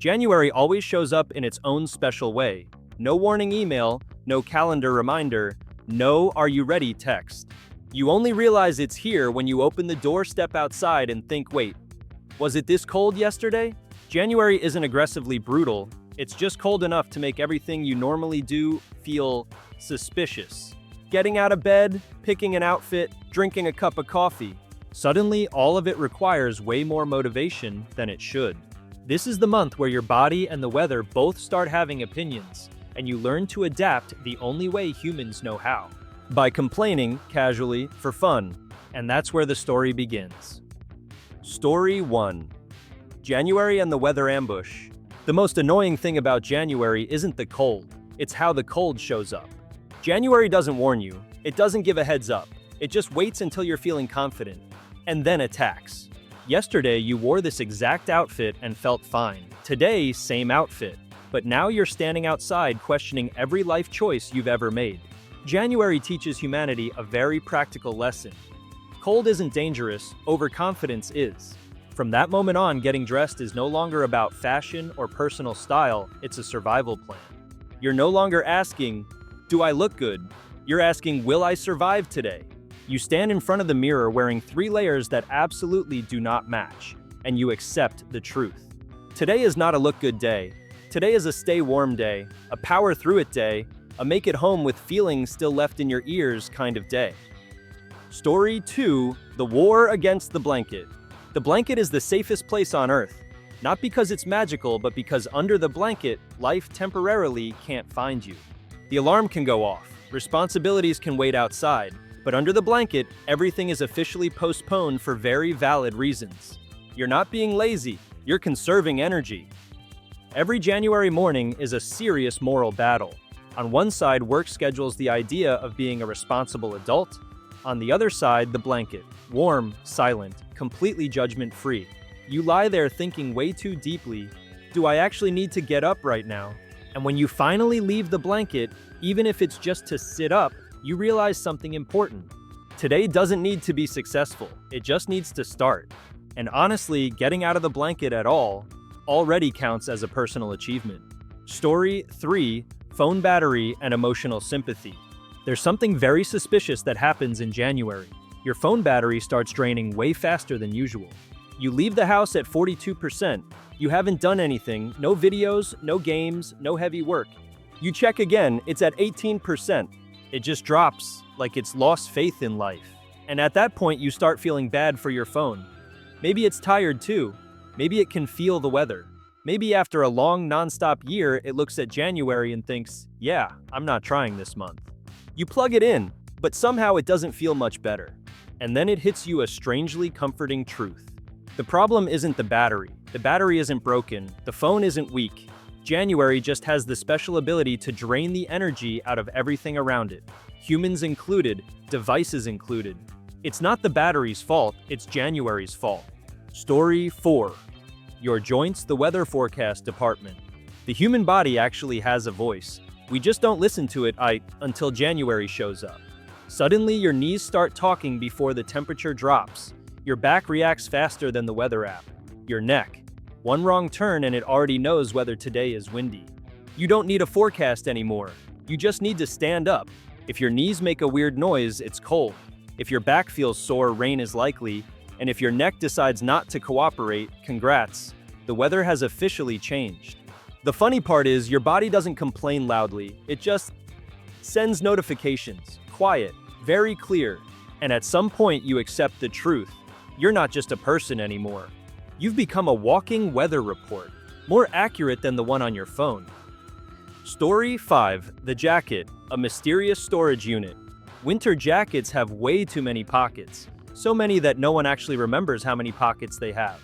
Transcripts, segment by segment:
January always shows up in its own special way. No warning email, no calendar reminder, no "are you ready" text. You only realize it's here when you open the door, step outside, and think, wait, was it this cold yesterday? January isn't aggressively brutal, it's just cold enough to make everything you normally do feel suspicious. Getting out of bed, picking an outfit, drinking a cup of coffee. Suddenly, all of it requires way more motivation than it should. This is the month where your body and the weather both start having opinions, and you learn to adapt the only way humans know how. By complaining, casually, for fun. And that's where the story begins. Story 1. January and the weather ambush. The most annoying thing about January isn't the cold, it's how the cold shows up. January doesn't warn you, it doesn't give a heads up, it just waits until you're feeling confident, and then attacks. Yesterday, you wore this exact outfit and felt fine. Today, same outfit. But now you're standing outside questioning every life choice you've ever made. January teaches humanity a very practical lesson. Cold isn't dangerous, overconfidence is. From that moment on, getting dressed is no longer about fashion or personal style, it's a survival plan. You're no longer asking, "Do I look good?" You're asking, "Will I survive today?" You stand in front of the mirror wearing 3 layers that absolutely do not match, and you accept the truth. Today is not a look good day. Today is a stay warm day, a power through it day, a make it home with feelings still left in your ears kind of day. Story 2. The war against the blanket. The blanket is the safest place on earth, not because it's magical, but because under the blanket, life temporarily can't find you. The alarm can go off, responsibilities can wait outside, but under the blanket, everything is officially postponed for very valid reasons. You're not being lazy, you're conserving energy. Every January morning is a serious moral battle. On one side, work schedules the idea of being a responsible adult. On the other side, the blanket, warm, silent, completely judgment-free. You lie there thinking way too deeply, do I actually need to get up right now? And when you finally leave the blanket, even if it's just to sit up, you realize something important. Today doesn't need to be successful, it just needs to start. And honestly, getting out of the blanket at all already counts as a personal achievement. Story 3. Phone battery and emotional sympathy. There's something very suspicious that happens in January. Your phone battery starts draining way faster than usual. You leave the house at 42%. You haven't done anything, no videos, no games, no heavy work. You check again, it's at 18%. It just drops, like it's lost faith in life. And at that point, you start feeling bad for your phone. Maybe it's tired too. Maybe it can feel the weather. Maybe after a long, non-stop year, it looks at January and thinks, yeah, I'm not trying this month. You plug it in, but somehow it doesn't feel much better. And then it hits you a strangely comforting truth. The problem isn't the battery. The battery isn't broken. The phone isn't weak. January just has the special ability to drain the energy out of everything around it. Humans included, devices included. It's not the battery's fault, it's January's fault. Story 4. Your joints, the weather forecast department. The human body actually has a voice. We just don't listen to it until January shows up. Suddenly, your knees start talking before the temperature drops. Your back reacts faster than the weather app. Your neck. One wrong turn and it already knows whether today is windy. You don't need a forecast anymore. You just need to stand up. If your knees make a weird noise, it's cold. If your back feels sore, rain is likely. And if your neck decides not to cooperate, congrats. The weather has officially changed. The funny part is your body doesn't complain loudly. It just sends notifications. Quiet, very clear. And at some point you accept the truth. You're not just a person anymore. You've become a walking weather report, more accurate than the one on your phone. Story 5. The jacket, a mysterious storage unit. Winter jackets have way too many pockets. So many that no one actually remembers how many pockets they have.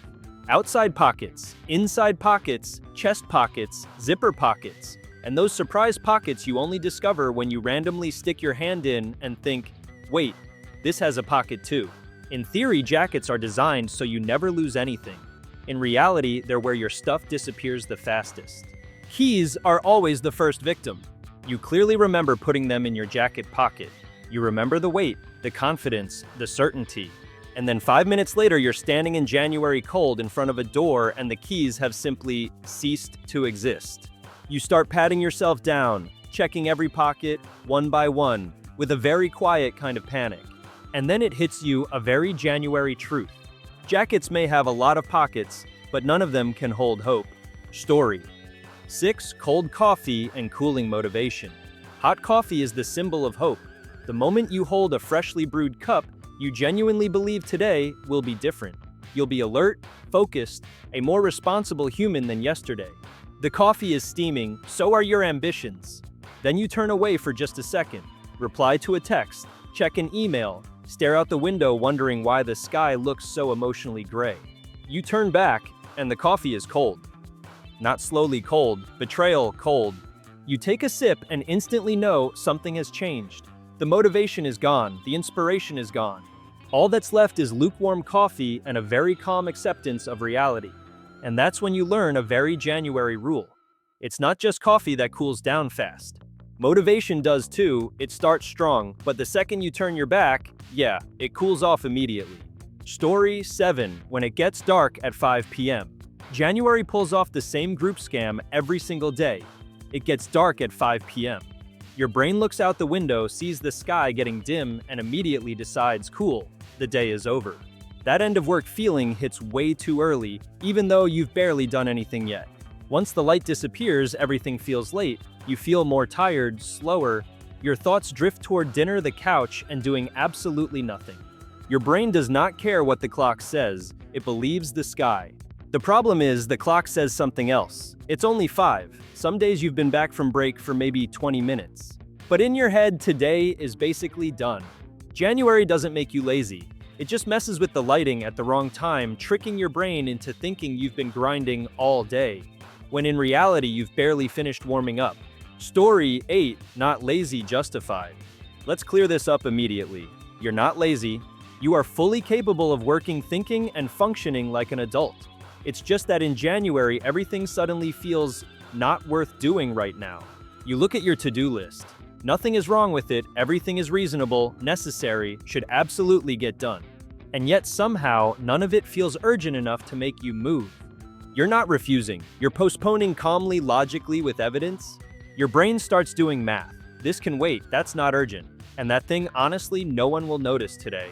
Outside pockets, inside pockets, chest pockets, zipper pockets. And those surprise pockets you only discover when you randomly stick your hand in and think, wait, this has a pocket too. In theory, jackets are designed so you never lose anything. In reality, they're where your stuff disappears the fastest. Keys are always the first victim. You clearly remember putting them in your jacket pocket. You remember the weight, the confidence, the certainty. And then 5 minutes later, you're standing in January cold in front of a door and the keys have simply ceased to exist. You start patting yourself down, checking every pocket, one by one, with a very quiet kind of panic. And then it hits you a very January truth. Jackets may have a lot of pockets, but none of them can hold hope. Story 6. Cold coffee and cooling motivation. Hot coffee is the symbol of hope. The moment you hold a freshly brewed cup, you genuinely believe today will be different. You'll be alert, focused, a more responsible human than yesterday. The coffee is steaming, so are your ambitions. Then you turn away for just a second, reply to a text, check an email, stare out the window wondering why the sky looks so emotionally gray. You turn back, and the coffee is cold. Not slowly cold, betrayal cold. You take a sip and instantly know something has changed. The motivation is gone, the inspiration is gone. All that's left is lukewarm coffee and a very calm acceptance of reality. And that's when you learn a very January rule. It's not just coffee that cools down fast. Motivation does too. It starts strong, but the second you turn your back, it cools off immediately. Story 7. When it gets dark at 5 p.m. January pulls off the same group scam every single day. It gets dark at 5 p.m. Your brain looks out the window, sees the sky getting dim, and immediately decides, cool, the day is over. That end of work feeling hits way too early, even though you've barely done anything yet. Once the light disappears, everything feels late. You feel more tired, slower. Your thoughts drift toward dinner, the couch, and doing absolutely nothing. Your brain does not care what the clock says. It believes the sky. The problem is, the clock says something else. It's only 5. Some days you've been back from break for maybe 20 minutes. But in your head, today is basically done. January doesn't make you lazy. It just messes with the lighting at the wrong time, tricking your brain into thinking you've been grinding all day, when in reality you've barely finished warming up. Story 8. Not lazy justified. Let's clear this up immediately. You're not lazy. You are fully capable of working, thinking, and functioning like an adult. It's just that in January, everything suddenly feels not worth doing right now. You look at your to-do list. Nothing is wrong with it, everything is reasonable, necessary, should absolutely get done. And yet somehow, none of it feels urgent enough to make you move. You're not refusing, you're postponing calmly, logically, with evidence. Your brain starts doing math. This can wait, that's not urgent. And that thing, honestly, no one will notice today.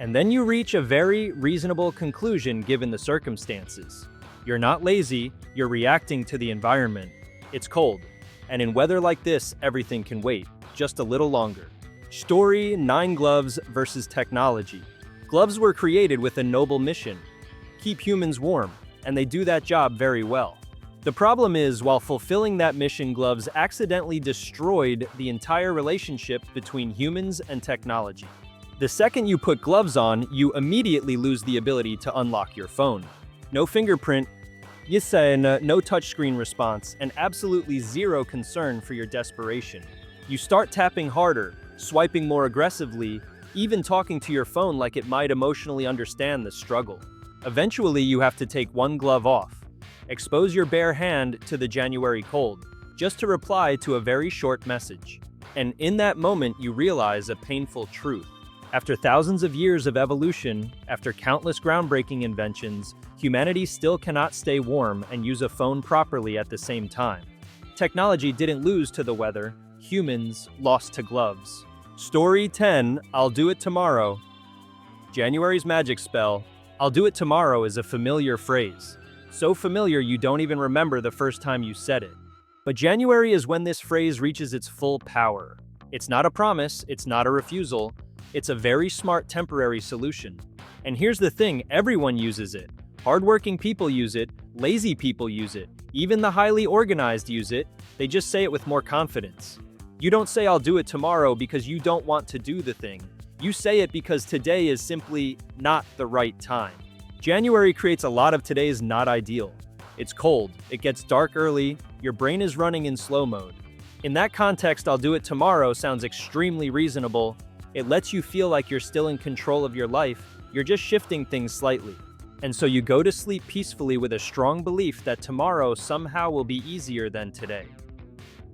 And then you reach a very reasonable conclusion given the circumstances. You're not lazy, you're reacting to the environment. It's cold. And in weather like this, everything can wait, just a little longer. Story 9. Gloves versus technology. Gloves were created with a noble mission: keep humans warm, and they do that job very well. The problem is, while fulfilling that mission, gloves accidentally destroyed the entire relationship between humans and technology. The second you put gloves on, you immediately lose the ability to unlock your phone. No fingerprint, no touchscreen response, and absolutely zero concern for your desperation. You start tapping harder, swiping more aggressively, even talking to your phone like it might emotionally understand the struggle. Eventually, you have to take one glove off. Expose your bare hand to the January cold, just to reply to a very short message. And in that moment, you realize a painful truth. After thousands of years of evolution, after countless groundbreaking inventions, humanity still cannot stay warm and use a phone properly at the same time. Technology didn't lose to the weather, humans lost to gloves. Story 10. I'll do it tomorrow. January's magic spell, "I'll do it tomorrow," is a familiar phrase. So familiar you don't even remember the first time you said it. But January is when this phrase reaches its full power. It's not a promise, it's not a refusal. It's a very smart temporary solution. And here's the thing, everyone uses it. Hardworking people use it, lazy people use it, even the highly organized use it. They just say it with more confidence. You don't say "I'll do it tomorrow" because you don't want to do the thing. You say it because today is simply not the right time. January creates a lot of today's not ideal. It's cold, it gets dark early, your brain is running in slow mode. In that context, "I'll do it tomorrow" sounds extremely reasonable. It lets you feel like you're still in control of your life, you're just shifting things slightly. And so you go to sleep peacefully with a strong belief that tomorrow somehow will be easier than today.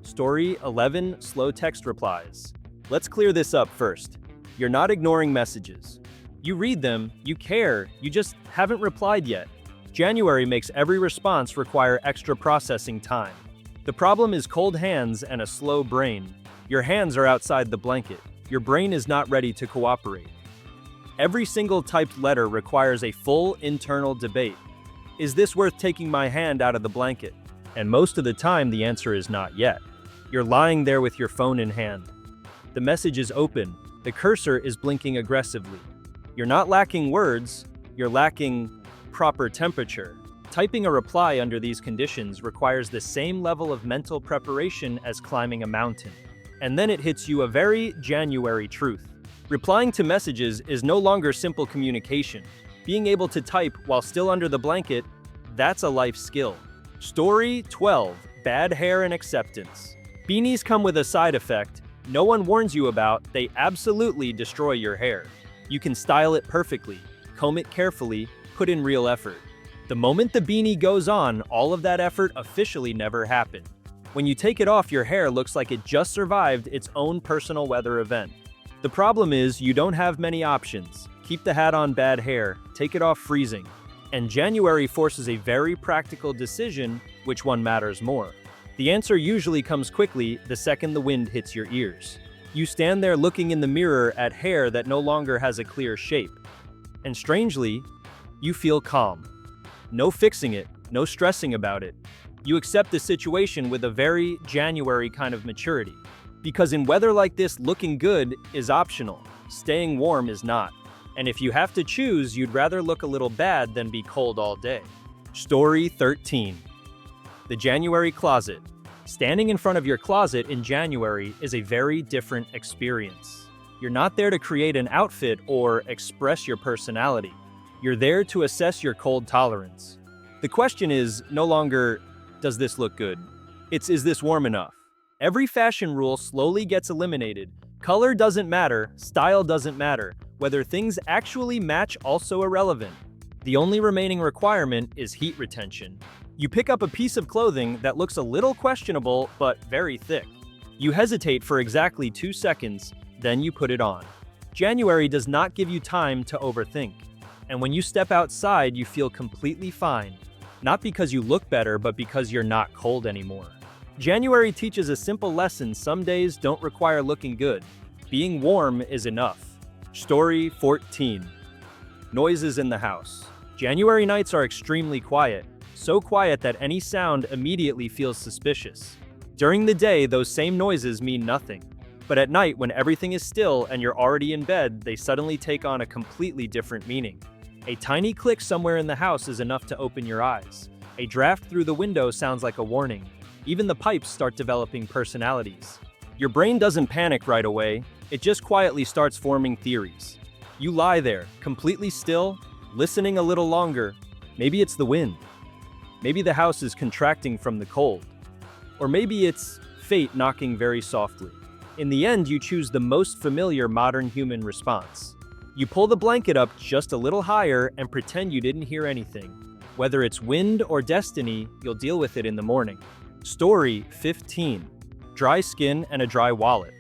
Story 11. Slow text replies. Let's clear this up first. You're not ignoring messages. You read them, you care, you just haven't replied yet. January makes every response require extra processing time. The problem is cold hands and a slow brain. Your hands are outside the blanket. Your brain is not ready to cooperate. Every single typed letter requires a full internal debate. Is this worth taking my hand out of the blanket? And most of the time, the answer is not yet. You're lying there with your phone in hand. The message is open. The cursor is blinking aggressively. You're not lacking words, you're lacking proper temperature. Typing a reply under these conditions requires the same level of mental preparation as climbing a mountain. And then it hits you a very January truth. Replying to messages is no longer simple communication. Being able to type while still under the blanket, that's a life skill. Story 12. Bad hair and acceptance. Beanies come with a side effect no one warns you about. They absolutely destroy your hair. You can style it perfectly, comb it carefully, put in real effort. The moment the beanie goes on, all of that effort officially never happened. When you take it off, your hair looks like it just survived its own personal weather event. The problem is you don't have many options. Keep the hat on bad hair, take it off freezing. And January forces a very practical decision: which one matters more? The answer usually comes quickly the second the wind hits your ears. You stand there looking in the mirror at hair that no longer has a clear shape. And strangely, you feel calm. No fixing it, no stressing about it. You accept the situation with a very January kind of maturity. Because in weather like this, looking good is optional. Staying warm is not. And if you have to choose, you'd rather look a little bad than be cold all day. Story 13. The January closet. Standing in front of your closet in January is a very different experience. You're not there to create an outfit or express your personality. You're there to assess your cold tolerance. The question is no longer, does this look good? It's, is this warm enough? Every fashion rule slowly gets eliminated. Color doesn't matter, style doesn't matter. Whether things actually match also irrelevant. The only remaining requirement is heat retention. You pick up a piece of clothing that looks a little questionable but very thick. You hesitate for exactly 2 seconds, then you put it on. January does not give you time to overthink. And when you step outside, you feel completely fine. Not because you look better, but because you're not cold anymore. January teaches a simple lesson: some days don't require looking good. Being warm is enough. Story 14. Noises in the house. January nights are extremely quiet. So quiet that any sound immediately feels suspicious. During the day, those same noises mean nothing. But at night, when everything is still and you're already in bed, they suddenly take on a completely different meaning. A tiny click somewhere in the house is enough to open your eyes. A draft through the window sounds like a warning. Even the pipes start developing personalities. Your brain doesn't panic right away. It just quietly starts forming theories. You lie there, completely still, listening a little longer. Maybe it's the wind. Maybe the house is contracting from the cold. Or maybe it's fate knocking very softly. In the end, you choose the most familiar modern human response. You pull the blanket up just a little higher and pretend you didn't hear anything. Whether it's wind or destiny, you'll deal with it in the morning. Story 15. Dry skin and a dry wallet.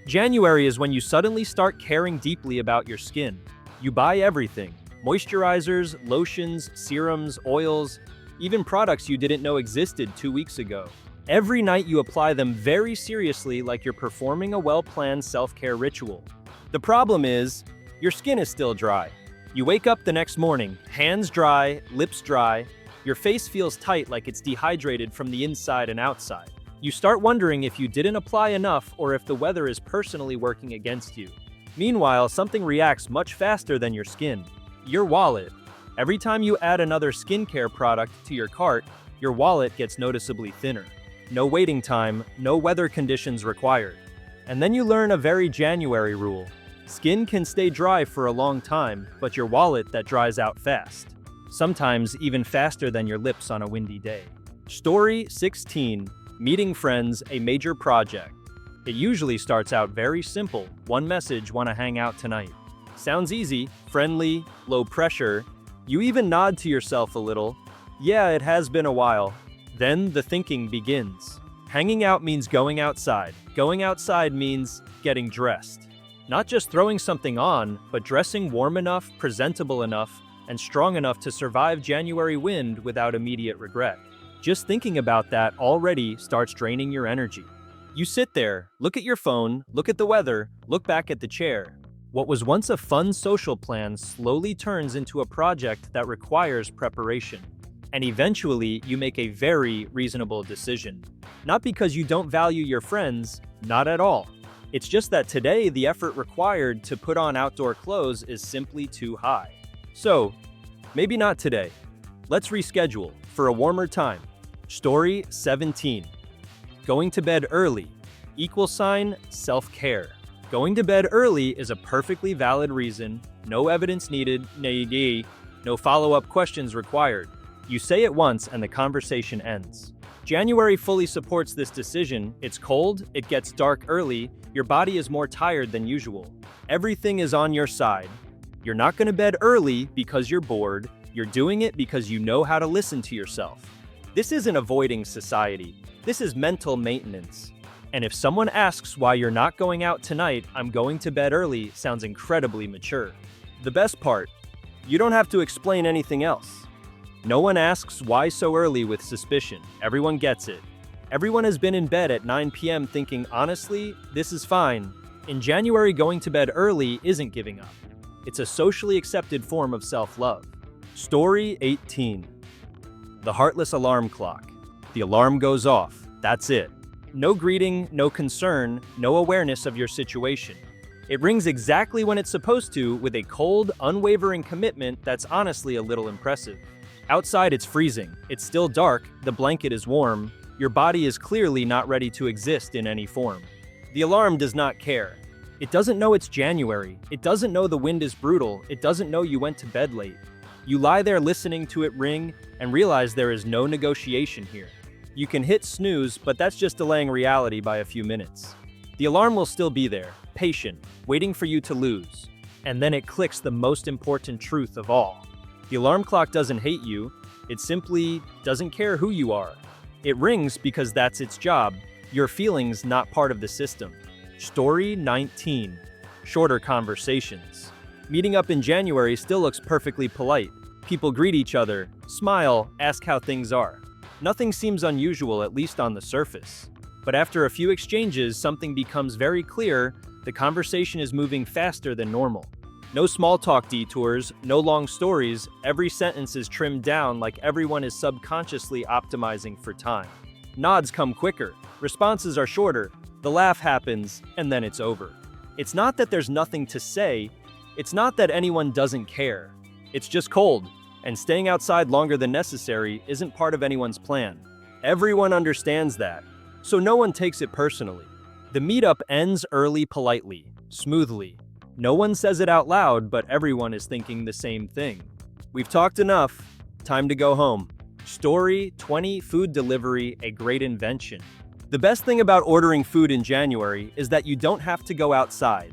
January is when you suddenly start caring deeply about your skin. You buy everything: moisturizers, lotions, serums, oils, even products you didn't know existed 2 weeks ago. Every night you apply them very seriously, like you're performing a well-planned self-care ritual. The problem is, your skin is still dry. You wake up the next morning, hands dry, lips dry. Your face feels tight, like it's dehydrated from the inside and outside. You start wondering if you didn't apply enough or if the weather is personally working against you. Meanwhile, something reacts much faster than your skin: your wallet. Every time you add another skincare product to your cart, your wallet gets noticeably thinner. No waiting time, no weather conditions required. And then you learn a very January rule. Skin can stay dry for a long time, but your wallet that dries out fast. Sometimes even faster than your lips on a windy day. Story 16. Meeting friends, a major project. It usually starts out very simple. One message: wanna hang out tonight. Sounds easy, friendly, low pressure. You even nod to yourself a little. Yeah, it has been a while. Then the thinking begins. Hanging out means going outside. Going outside means getting dressed. Not just throwing something on, but dressing warm enough, presentable enough, and strong enough to survive January wind without immediate regret. Just thinking about that already starts draining your energy. You sit there, look at your phone, look at the weather, look back at the chair. What was once a fun social plan slowly turns into a project that requires preparation. And eventually, you make a very reasonable decision. Not because you don't value your friends, not at all. It's just that today, the effort required to put on outdoor clothes is simply too high. So, maybe not today. Let's reschedule for a warmer time. Story 17. Going to bed early. = self-care. Going to bed early is a perfectly valid reason, no evidence needed, no follow-up questions required. You say it once and the conversation ends. January fully supports this decision. It's cold, it gets dark early, your body is more tired than usual. Everything is on your side. You're not going to bed early because you're bored, you're doing it because you know how to listen to yourself. This isn't avoiding society, this is mental maintenance. And if someone asks why you're not going out tonight, I'm going to bed early, sounds incredibly mature. The best part, you don't have to explain anything else. No one asks why so early with suspicion. Everyone gets it. Everyone has been in bed at 9 p.m. thinking, honestly, this is fine. In January, going to bed early isn't giving up. It's a socially accepted form of self-love. Story 18. The heartless alarm clock. The alarm goes off. That's it. No greeting, no concern, no awareness of your situation. It rings exactly when it's supposed to, with a cold, unwavering commitment that's honestly a little impressive. Outside it's freezing, it's still dark, the blanket is warm, your body is clearly not ready to exist in any form. The alarm does not care. It doesn't know it's January, it doesn't know the wind is brutal, it doesn't know you went to bed late. You lie there listening to it ring and realize there is no negotiation here. You can hit snooze, but that's just delaying reality by a few minutes. The alarm will still be there, patient, waiting for you to lose. And then it clicks the most important truth of all. The alarm clock doesn't hate you, it simply doesn't care who you are. It rings because that's its job, your feelings not part of the system. Story 19. Shorter conversations. Meeting up in January still looks perfectly polite. People greet each other, smile, ask how things are. Nothing seems unusual, at least on the surface. But after a few exchanges, something becomes very clear. The conversation is moving faster than normal. No small talk detours, no long stories, every sentence is trimmed down like everyone is subconsciously optimizing for time. Nods come quicker, responses are shorter, the laugh happens, and then it's over. It's not that there's nothing to say, it's not that anyone doesn't care. It's just cold, and staying outside longer than necessary isn't part of anyone's plan. Everyone understands that, so no one takes it personally. The meetup ends early politely, smoothly. No one says it out loud, but everyone is thinking the same thing. We've talked enough, time to go home. Story 20. Food delivery, a great invention. The best thing about ordering food in January is that you don't have to go outside.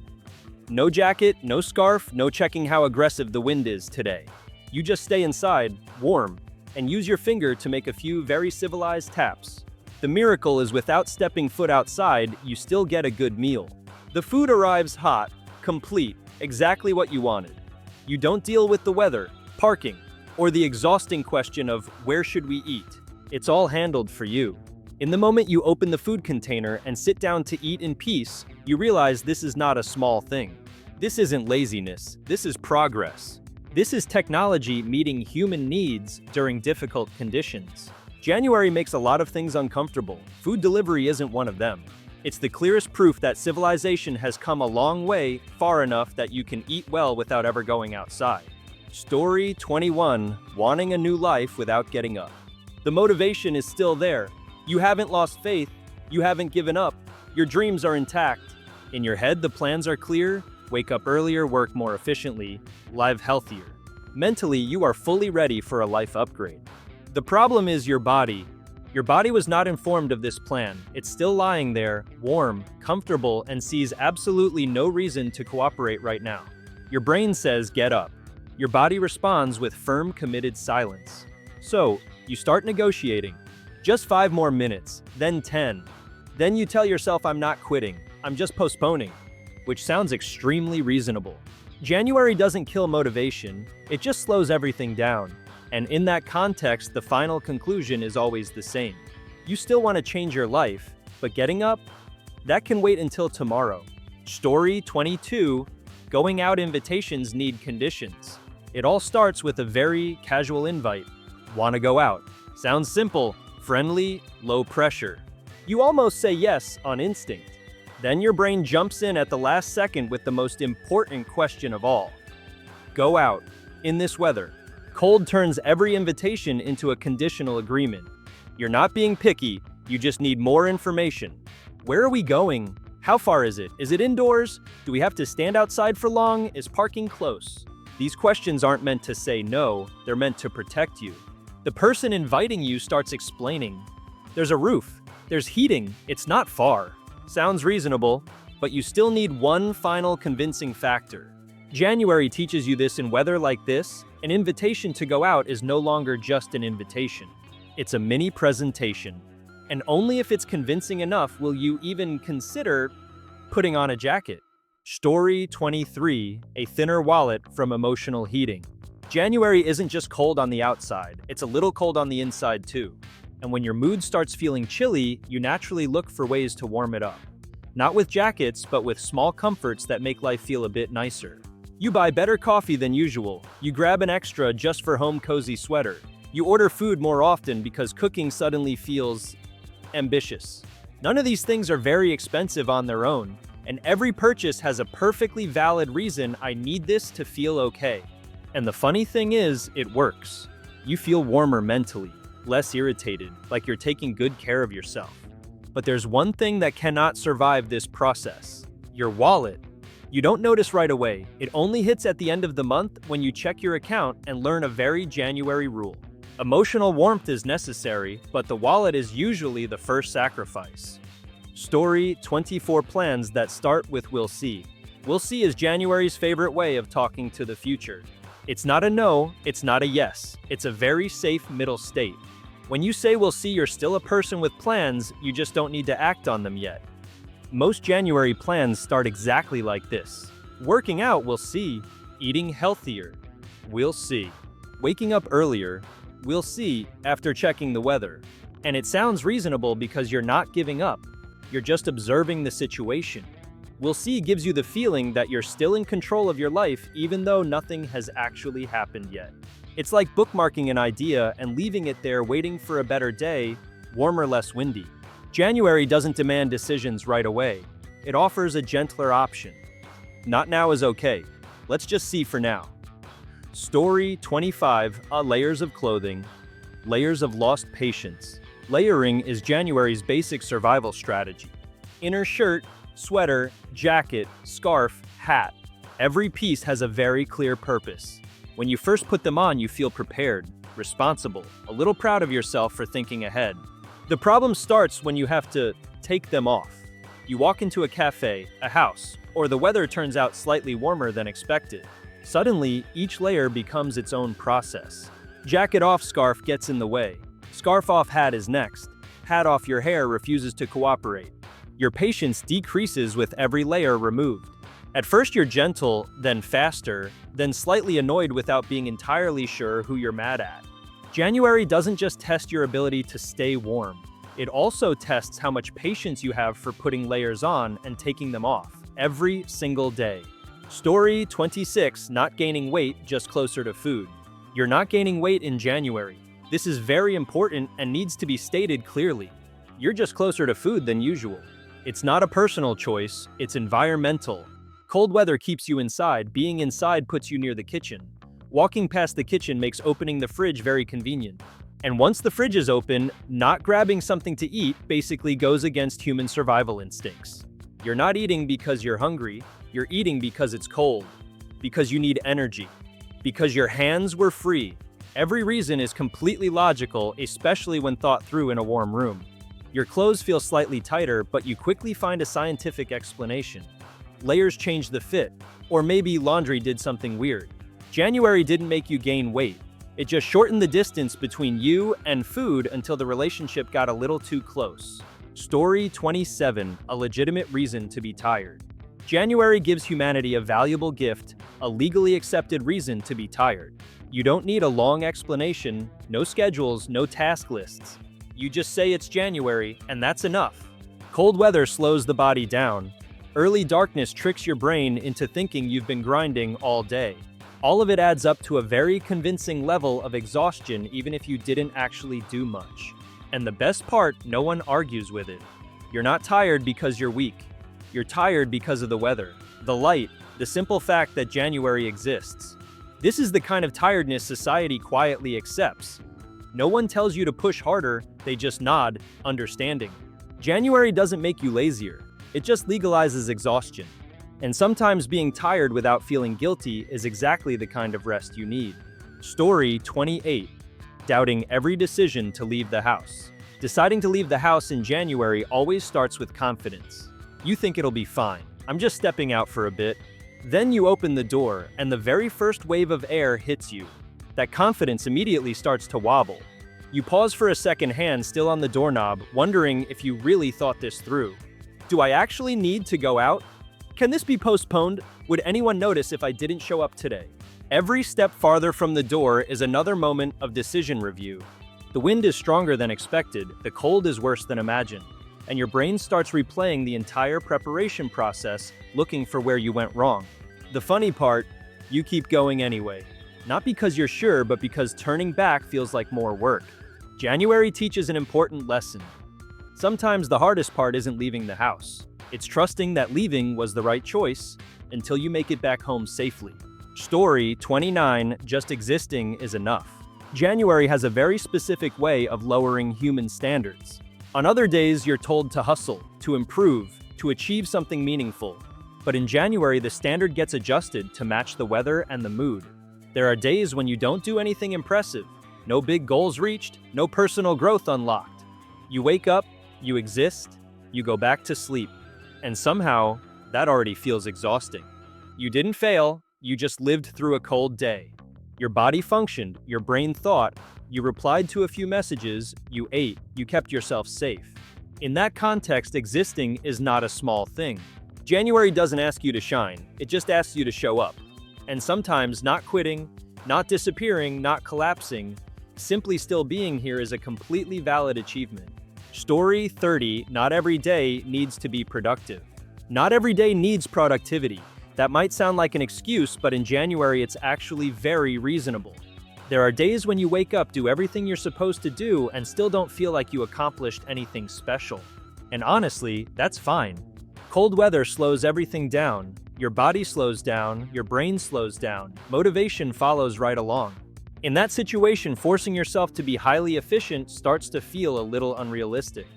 No jacket, no scarf, no checking how aggressive the wind is today. You just stay inside, warm, and use your finger to make a few very civilized taps. The miracle is without stepping foot outside, you still get a good meal. The food arrives hot, complete, exactly what you wanted. You don't deal with the weather, parking, or the exhausting question of where should we eat. It's all handled for you. In the moment you open the food container and sit down to eat in peace, you realize this is not a small thing. This isn't laziness, this is progress. This is technology meeting human needs during difficult conditions. January makes a lot of things uncomfortable. Food delivery isn't one of them. It's the clearest proof that civilization has come a long way, far enough that you can eat well without ever going outside. Story 21. Wanting a new life without getting up. The motivation is still there. You haven't lost faith. You haven't given up. Your dreams are intact. In your head, the plans are clear. Wake up earlier, work more efficiently, live healthier. Mentally, you are fully ready for a life upgrade. The problem is your body. Your body was not informed of this plan. It's still lying there, warm, comfortable, and sees absolutely no reason to cooperate right now. Your brain says, get up. Your body responds with firm, committed silence. So, you start negotiating. Just 5 more minutes, then 10. Then you tell yourself, I'm not quitting, I'm just postponing. which sounds extremely reasonable. January doesn't kill motivation, it just slows everything down. And in that context, the final conclusion is always the same. You still want to change your life, but getting up? That can wait until tomorrow. Story 22. Going out invitations need conditions. It all starts with a very casual invite. Wanna go out? Sounds simple, friendly, low pressure. You almost say yes on instinct. Then your brain jumps in at the last second with the most important question of all. Go out. In this weather. Cold turns every invitation into a conditional agreement. You're not being picky, you just need more information. Where are we going? How far is it? Is it indoors? Do we have to stand outside for long? Is parking close? These questions aren't meant to say no, they're meant to protect you. The person inviting you starts explaining. There's a roof. There's heating. It's not far. Sounds reasonable, but you still need one final convincing factor. January teaches you this in weather like this. An invitation to go out is no longer just an invitation. It's a mini presentation. And only if it's convincing enough will you even consider putting on a jacket. Story 23. A thinner wallet from emotional heating. January isn't just cold on the outside, it's a little cold on the inside too. And when your mood starts feeling chilly, you naturally look for ways to warm it up. Not with jackets, but with small comforts that make life feel a bit nicer. You buy better coffee than usual. You grab an extra just for home cozy sweater. You order food more often because cooking suddenly feels ambitious. None of these things are very expensive on their own, and every purchase has a perfectly valid reason. I need this to feel okay. And the funny thing is, it works. You feel warmer mentally, less irritated, like you're taking good care of yourself. But there's one thing that cannot survive this process: your wallet. You don't notice right away. It only hits at the end of the month when you check your account and learn a very January rule. Emotional warmth is necessary, but the wallet is usually the first sacrifice. Story 24. Plans that start with "we'll see." We'll see is January's favorite way of talking to the future. It's not a no, it's not a yes. It's a very safe middle state. When you say "we'll see," you're still a person with plans, you just don't need to act on them yet. Most January plans start exactly like this. Working out, we'll see. Eating healthier, we'll see. Waking up earlier, we'll see after checking the weather. And it sounds reasonable because you're not giving up. You're just observing the situation. We'll see gives you the feeling that you're still in control of your life even though nothing has actually happened yet. It's like bookmarking an idea and leaving it there waiting for a better day, warmer, less windy. January doesn't demand decisions right away. It offers a gentler option. Not now is okay. Let's just see for now. Story 25. Layers of clothing. Layers of lost patience. Layering is January's basic survival strategy. Inner shirt, sweater, jacket, scarf, hat. Every piece has a very clear purpose. When you first put them on, you feel prepared, responsible, a little proud of yourself for thinking ahead. The problem starts when you have to take them off. You walk into a cafe, a house, or the weather turns out slightly warmer than expected. Suddenly, each layer becomes its own process. Jacket off, scarf gets in the way. Scarf off, hat is next. Hat off, your hair refuses to cooperate. Your patience decreases with every layer removed. At first you're gentle, then faster, then slightly annoyed without being entirely sure who you're mad at. January doesn't just test your ability to stay warm. It also tests how much patience you have for putting layers on and taking them off every single day. Story 26. Not gaining weight, just closer to food. You're not gaining weight in January. This is very important and needs to be stated clearly. You're just closer to food than usual. It's not a personal choice, it's environmental. Cold weather keeps you inside. Being inside puts you near the kitchen. Walking past the kitchen makes opening the fridge very convenient. And once the fridge is open, not grabbing something to eat basically goes against human survival instincts. You're not eating because you're hungry, you're eating because it's cold, because you need energy, because your hands were free. Every reason is completely logical, especially when thought through in a warm room. Your clothes feel slightly tighter, but you quickly find a scientific explanation. Layers change the fit, or maybe laundry did something weird. January didn't make you gain weight. It just shortened the distance between you and food until the relationship got a little too close. Story 27. A legitimate reason to be tired. January gives humanity a valuable gift, a legally accepted reason to be tired. You don't need a long explanation, no schedules, no task lists. You just say it's January, and that's enough. Cold weather slows the body down. Early darkness tricks your brain into thinking you've been grinding all day. All of it adds up to a very convincing level of exhaustion even if you didn't actually do much. And the best part, no one argues with it. You're not tired because you're weak. You're tired because of the weather, the light, the simple fact that January exists. This is the kind of tiredness society quietly accepts. No one tells you to push harder, they just nod, understanding. January doesn't make you lazier, it just legalizes exhaustion. And sometimes being tired without feeling guilty is exactly the kind of rest you need. Story 28. Doubting every decision to leave the house. Deciding to leave the house in January always starts with confidence. You think it'll be fine. I'm just stepping out for a bit. Then you open the door, and the very first wave of air hits you. That confidence immediately starts to wobble. You pause for a second, hand still on the doorknob, wondering if you really thought this through. Do I actually need to go out? Can this be postponed? Would anyone notice if I didn't show up today? Every step farther from the door is another moment of decision review. The wind is stronger than expected, the cold is worse than imagined, and your brain starts replaying the entire preparation process, looking for where you went wrong. The funny part, you keep going anyway. Not because you're sure, but because turning back feels like more work. January teaches an important lesson. Sometimes the hardest part isn't leaving the house. It's trusting that leaving was the right choice until you make it back home safely. Story 29. Just existing is enough. January has a very specific way of lowering human standards. On other days, you're told to hustle, to improve, to achieve something meaningful. But in January, the standard gets adjusted to match the weather and the mood. There are days when you don't do anything impressive. No big goals reached, no personal growth unlocked. You wake up, you exist, you go back to sleep. And somehow, that already feels exhausting. You didn't fail, you just lived through a cold day. Your body functioned, your brain thought, you replied to a few messages, you ate, you kept yourself safe. In that context, existing is not a small thing. January doesn't ask you to shine, it just asks you to show up. And sometimes not quitting, not disappearing, not collapsing, simply still being here is a completely valid achievement. Story 30. Not every day needs to be productive. Not every day needs productivity. That might sound like an excuse, but in January it's actually very reasonable. There are days when you wake up, do everything you're supposed to do, and still don't feel like you accomplished anything special. And honestly, that's fine. Cold weather slows everything down. Your body slows down, your brain slows down, motivation follows right along. In that situation, forcing yourself to be highly efficient starts to feel a little unrealistic.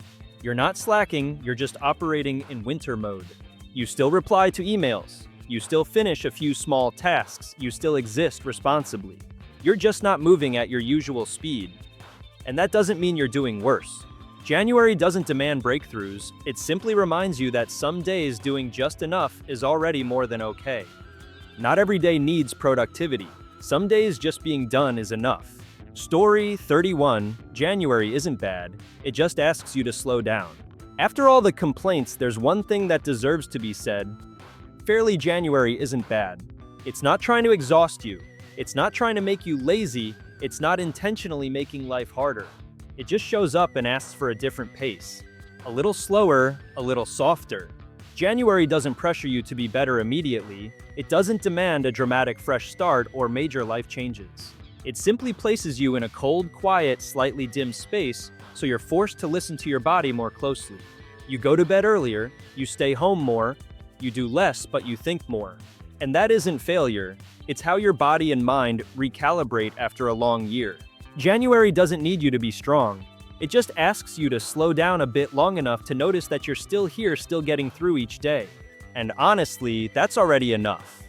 You're not slacking, you're just operating in winter mode. You still reply to emails. You still finish a few small tasks. You still exist responsibly. You're just not moving at your usual speed. And that doesn't mean you're doing worse. January doesn't demand breakthroughs, it simply reminds you that some days doing just enough is already more than okay. Not every day needs productivity. Some days just being done is enough. Story 31. January isn't bad, it just asks you to slow down. After all the complaints, there's one thing that deserves to be said. Fairly January isn't bad. It's not trying to exhaust you. It's not trying to make you lazy. It's not intentionally making life harder. It just shows up and asks for a different pace. A little slower, a little softer. January doesn't pressure you to be better immediately. It doesn't demand a dramatic fresh start or major life changes. It simply places you in a cold, quiet, slightly dim space, so you're forced to listen to your body more closely. You go to bed earlier, you stay home more, you do less but you think more. And that isn't failure, it's how your body and mind recalibrate after a long year. January doesn't need you to be strong. It just asks you to slow down a bit long enough to notice that you're still here, still getting through each day. And honestly, that's already enough.